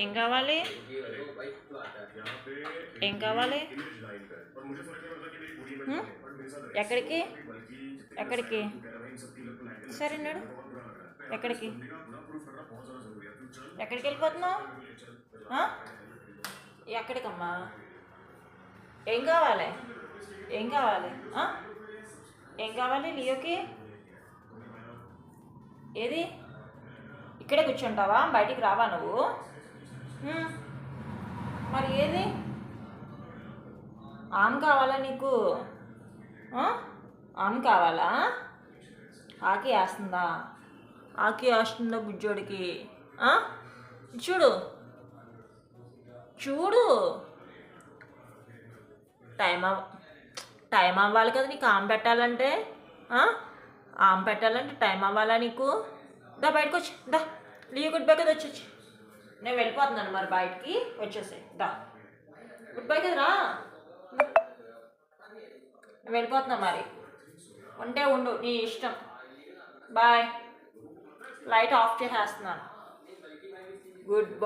ఏం కావాలి? ఏం కావాలి? ఎక్కడికి? ఎక్కడికి? సరే నడు. ఎక్కడికి? ఎక్కడికి వెళ్ళిపోతున్నావు? ఎక్కడికమ్మా? ఏం కావాలి? ఏం కావాలి? ఏం కావాలి లియోకి? ఏది? ఇక్కడే కూర్చుంటావా? బయటికి రావా నువ్వు? మరి ఏది? ఆమ్ కావాలా నీకు? ఆమ్ కావాలా? ఆకి వేస్తుందా? ఆకి వేస్తుందా బుజ్జోడికి? చూడు చూడు, టైం అవ్వాలి కదా నీకు ఆమె పెట్టాలంటే. ఆమె పెట్టాలంటే టైం అవ్వాలా నీకు? దా బయటకు వచ్చి దా, లీవ్ గుడ్ బై కదా వచ్చి. నేను వెళ్ళిపోతున్నాను మరి బయటికి, వచ్చేసాయి. దా గుడ్ బై కదరా, వెళ్ళిపోతున్నా మరి. ఉంటే ఉండు, నీ ఇష్టం. బాయ్. లైట్ ఆఫ్ చేసేస్తున్నాను. Good bye.